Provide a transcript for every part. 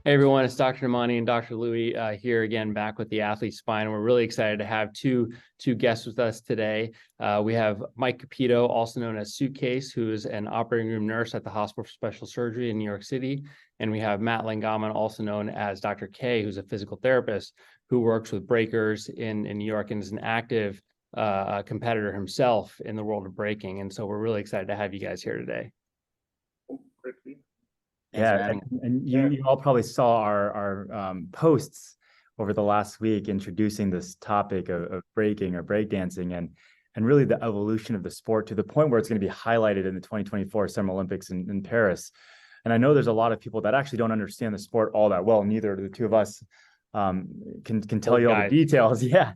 Hey everyone, it's Dr. Namani and Dr. Louie here again, back with the AthleteSpine. We're really excited to have two guests with us today. We have Mike Capito, also known as Suitcase, who is an operating room nurse at the Hospital for Special Surgery in New York City. And we have Matt Langaman, also known as Dr. K, who's a physical therapist who works with breakers in New York and is an active competitor himself in the world of breaking. And so we're really excited to have you guys here today. Yeah, and you all probably saw our posts over the last week introducing this topic of breaking or breakdancing and really the evolution of the sport to the point where it's going to be highlighted in the 2024 Summer Olympics in Paris. And I know there's a lot of people that actually don't understand the sport all that well. Neither do the two of us can tell you all the details. Yeah.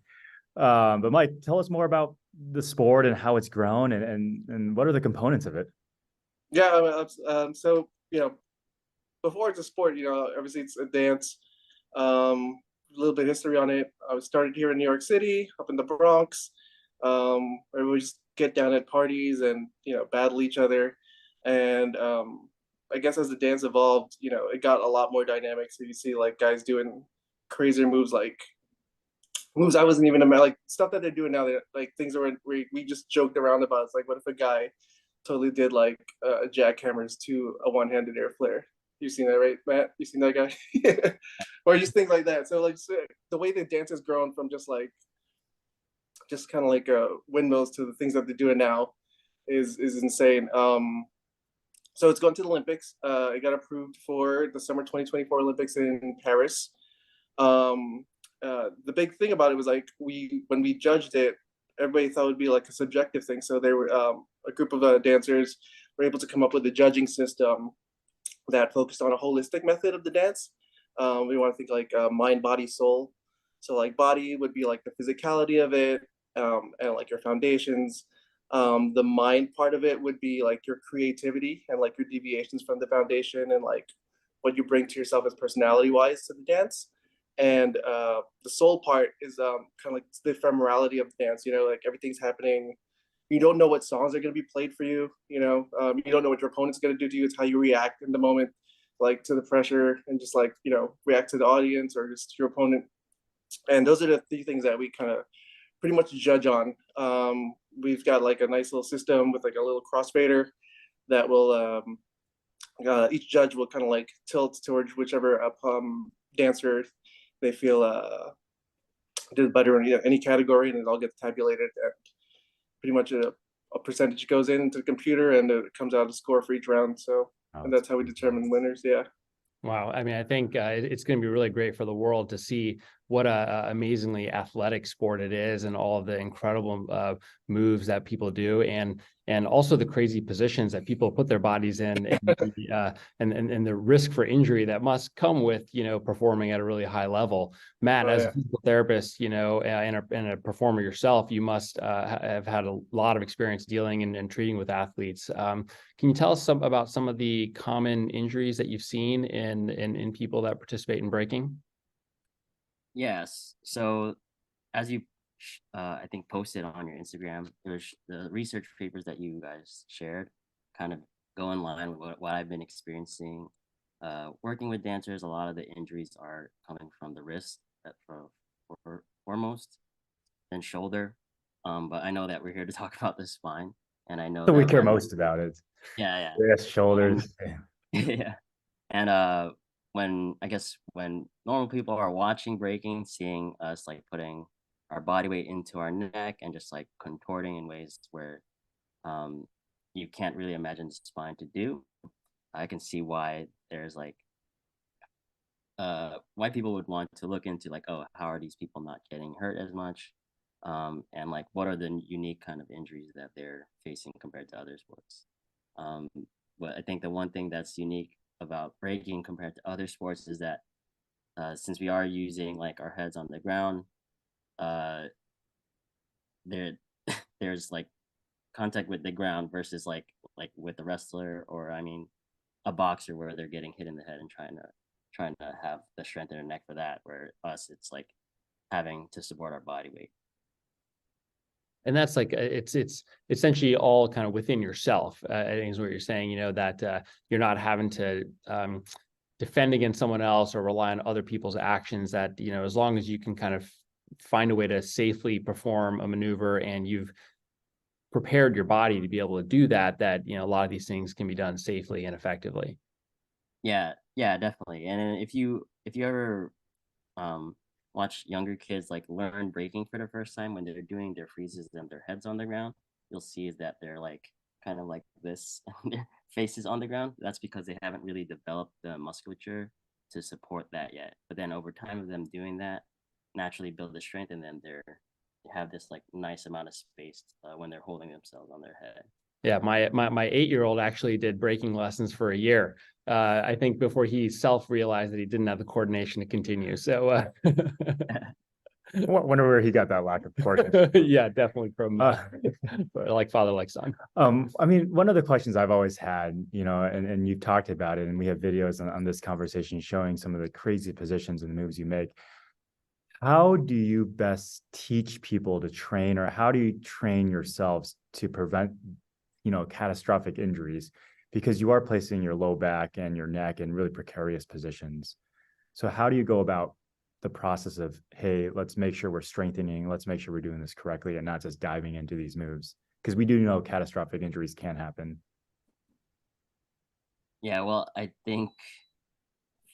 But Mike, tell us more about the sport and how it's grown and what are the components of it? Yeah, so, before it's a sport, obviously it's a dance. A little bit of history on it. I was started here in New York City, up in the Bronx. Where we just get down at parties and, battle each other. And I guess as the dance evolved, it got a lot more dynamic. So you see like guys doing crazier moves, like moves I wasn't even like stuff that they're doing now. That like things that we just joked around about. It's like, what if a guy totally did like jackhammers to a one-handed air flare? You've seen that, right, Matt? You seen that guy? Or just things like that. So like the way the dance has grown from just kind of like windmills to the things that they're doing now is insane. So it's going to the Olympics. It got approved for the summer 2024 Olympics in Paris. The big thing about it was like when we judged it, everybody thought it would be like a subjective thing. So there were a group of dancers were able to come up with a judging system that focused on a holistic method of the dance. We want to think like mind, body, soul. So like body would be like the physicality of it, and like your foundations. The mind part of it would be like your creativity and like your deviations from the foundation and like what you bring to yourself as personality wise to the dance. And the soul part is kind of like the ephemerality of the dance, like everything's happening. You don't know what songs are going to be played for you. You don't know what your opponent's going to do to you. It's how you react in the moment, like to the pressure and just like, react to the audience or just your opponent. And those are the three things that we kind of pretty much judge on. We've got like a nice little system with like a little crossfader that will, each judge will kind of like tilt towards whichever dancer they feel did better in any category, and it all gets tabulated. And pretty much a percentage goes into the computer and it comes out a score for each round. So, and that's how we determine winners. Yeah. Wow. I mean, I think it's going to be really great for the world to see what a amazingly athletic sport it is and all of the incredible moves that people do and also the crazy positions that people put their bodies in and the risk for injury that must come with, performing at a really high level. Matt, as a physical therapist, and a performer yourself, you must have had a lot of experience dealing and treating with athletes. Can you tell us about some of the common injuries that you've seen in people that participate in breaking? Yes. So as you, I think, posted on your Instagram, there's the research papers that you guys shared kind of go in line with what I've been experiencing. Working with dancers, a lot of the injuries are coming from the wrist, for foremost, then shoulder. But I know that we're here to talk about the spine, and I know that we care most about it. Yeah. Wrist, shoulders. Yeah. And when normal people are watching breaking, seeing us like putting our body weight into our neck and just like contorting in ways where you can't really imagine the spine to do, I can see why there's like why people would want to look into like, oh, how are these people not getting hurt as much, and like what are the unique kind of injuries that they're facing compared to other sports. But I think the one thing that's unique about breaking compared to other sports is that since we are using like our heads on the ground, there's like contact with the ground versus like with the wrestler or a boxer where they're getting hit in the head and trying to have the strength in their neck for that, where us it's like having to support our body weight. And that's like, it's essentially all kind of within yourself. I think is what you're saying, that you're not having to defend against someone else or rely on other people's actions, that, you know, as long as you can kind of find a way to safely perform a maneuver and you've prepared your body to be able to do that, that, you know, a lot of these things can be done safely and effectively. Yeah, yeah, definitely. And if you ever watch younger kids like learn breaking for the first time, when they're doing their freezes and their heads on the ground, you'll see is that they're like kind of like this and their faces on the ground. That's because they haven't really developed the musculature to support that yet. But then over time of them doing that, naturally build the strength, and then they have this like nice amount of space when they're holding themselves on their head. Yeah, my 8-year-old actually did breaking lessons for a year. I think before he self-realized that he didn't have the coordination to continue. So Wonder where he got that lack of coordination. yeah, definitely from like father, like son. I mean, one of the questions I've always had, you know, and you've talked about it, and we have videos on this conversation showing some of the crazy positions and the moves you make. How do you best teach people to train, or how do you train yourselves to prevent, you know, catastrophic injuries? Because you are placing your low back and your neck in really precarious positions. So how do you go about the process of, hey, let's make sure we're strengthening, let's make sure we're doing this correctly and not just diving into these moves? Because we do know catastrophic injuries can happen. Yeah, well, I think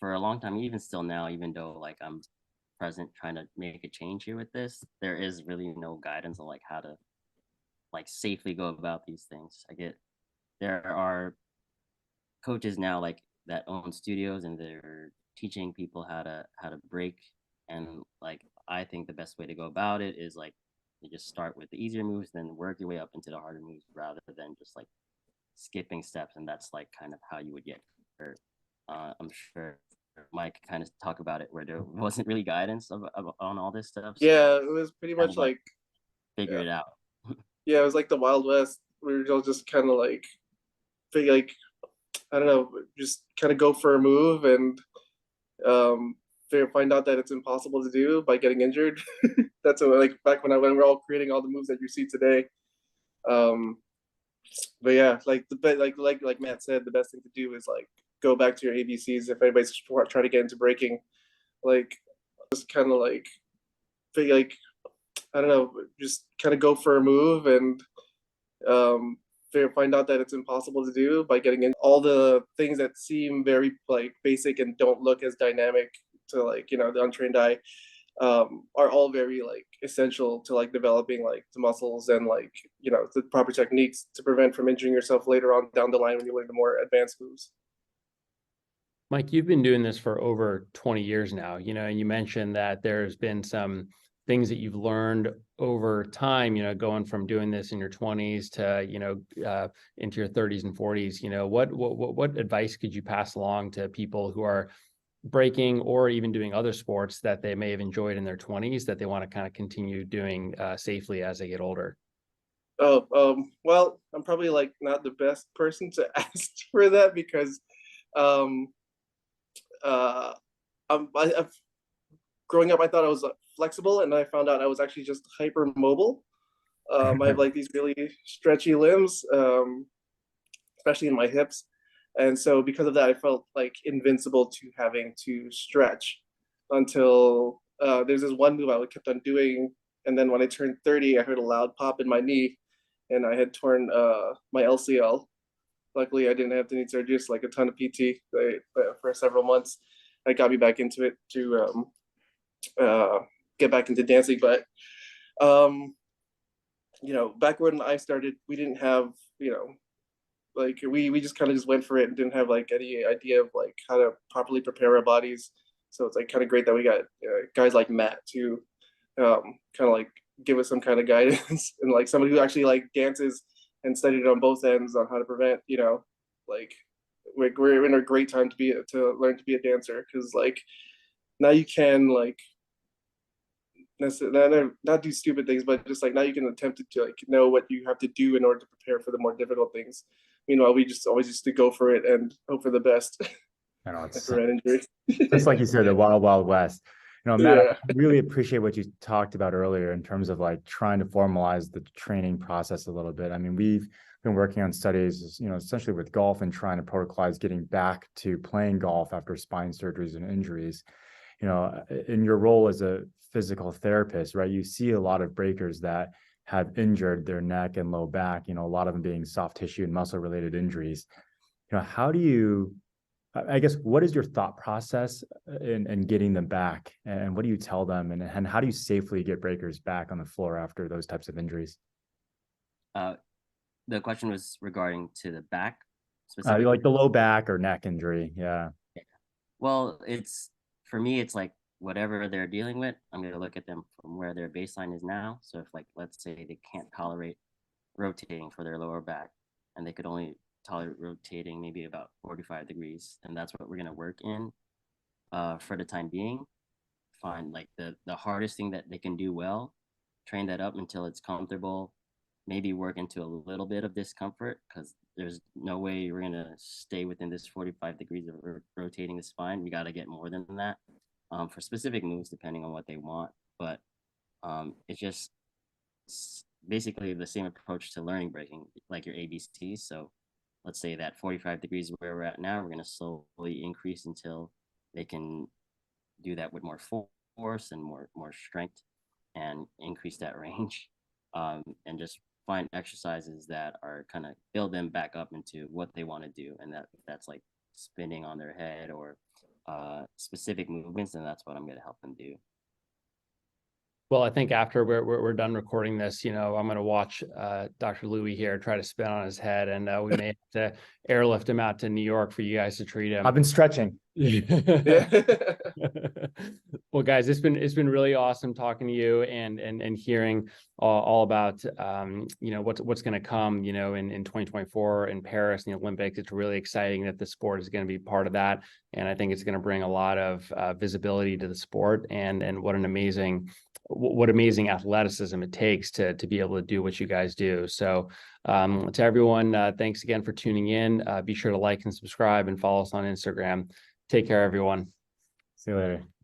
for a long time, even still now, even though like I'm present trying to make a change here with this, there is really no guidance on like how to like safely go about these things. There are coaches now like that own studios, and they're teaching people how to break. And like I think the best way to go about it is like you just start with the easier moves, then work your way up into the harder moves, rather than just like skipping steps. And that's like kind of how you would get hurt. I'm sure Mike kind of talk about it, where there wasn't really guidance on all this stuff. So yeah, it was pretty much like figure it out. Yeah, it was like the Wild West. We were all just kind of like, I don't know, just kind of go for a move and find out that it's impossible to do by getting injured. That's what, like back when we're all creating all the moves that you see today. But yeah, like like Matt said, the best thing to do is like go back to your ABCs if anybody's trying to get into breaking. Like just kind of like I don't know, just kind of go for a move and find out that it's impossible to do by getting in. All the things that seem very like basic and don't look as dynamic to like, you know, the untrained eye are all very like essential to like developing like the muscles and like, you know, the proper techniques to prevent from injuring yourself later on down the line when you learn the more advanced moves. Mike, you've been doing this for over 20 years now, you know, and you mentioned that there's been some things that you've learned over time, you know, going from doing this in your 20s to, you know, into your 30s and 40s. You know, what advice could you pass along to people who are breaking or even doing other sports that they may have enjoyed in their 20s that they want to kind of continue doing safely as they get older? Oh, well, I'm probably like not the best person to ask for that because growing up, I thought I was flexible, and I found out I was actually just hypermobile. I have like these really stretchy limbs, especially in my hips. And so because of that, I felt like invincible to having to stretch until there's this one move I kept on doing. And then when I turned 30, I heard a loud pop in my knee and I had torn my LCL. Luckily, I didn't have to need surgery, just like a ton of PT for several months. That got me back into it to get back into dancing. But you know, back when I started, we didn't have, you know, like we just kind of just went for it and didn't have like any idea of like how to properly prepare our bodies. So it's like kind of great that we got guys like Matt to kind of like give us some kind of guidance and like somebody who actually like dances and studied on both ends on how to prevent, you know, like we're in a great time to learn to be a dancer, because like now you can like not do stupid things, but just like now you can attempt to like know what you have to do in order to prepare for the more difficult things. Meanwhile, we just always used to go for it and hope for the best. I know it's just like you said, the wild, wild west. You know, Matt, Yeah. I really appreciate what you talked about earlier in terms of like trying to formalize the training process a little bit. I mean, we've been working on studies, essentially with golf and trying to protocolize getting back to playing golf after spine surgeries and injuries. In your role as a physical therapist, right, you see a lot of breakers that have injured their neck and low back, a lot of them being soft tissue and muscle related injuries. How do you, I guess, what is your thought process in getting them back, and what do you tell them, and how do you safely get breakers back on the floor after those types of injuries? The question was regarding to the back specifically. Like the low back or neck injury. Yeah. Well, for me, it's like whatever they're dealing with, I'm going to look at them from where their baseline is now. So if, like, let's say they can't tolerate rotating for their lower back and they could only tolerate rotating maybe about 45 degrees, and that's what we're going to work in for the time being. Find like the hardest thing that they can do well, train that up until it's comfortable, maybe work into a little bit of discomfort, because there's no way we're going to stay within this 45 degrees of rotating the spine. We got to get more than that for specific moves, depending on what they want. But it's just basically the same approach to learning breaking, like your ABCs. So let's say that 45 degrees where we're at now, we're going to slowly increase until they can do that with more force and more strength, and increase that range, and just find exercises that are kind of build them back up into what they want to do. And that's like spinning on their head or specific movements, and that's what I'm going to help them do. Well, I think after we're done recording this, I'm going to watch Dr. Louis here try to spin on his head, and we may have to airlift him out to New York for you guys to treat him. I've been stretching. Well, guys, it's been really awesome talking to you and hearing all about what's going to come in 2024 in Paris and the Olympics. It's really exciting that the sport is going to be part of that, and I think it's going to bring a lot of visibility to the sport, and what amazing athleticism it takes to be able to do what you guys do. So to everyone, thanks again for tuning in. Be sure to like and subscribe and follow us on Instagram. Take care, everyone. See you later.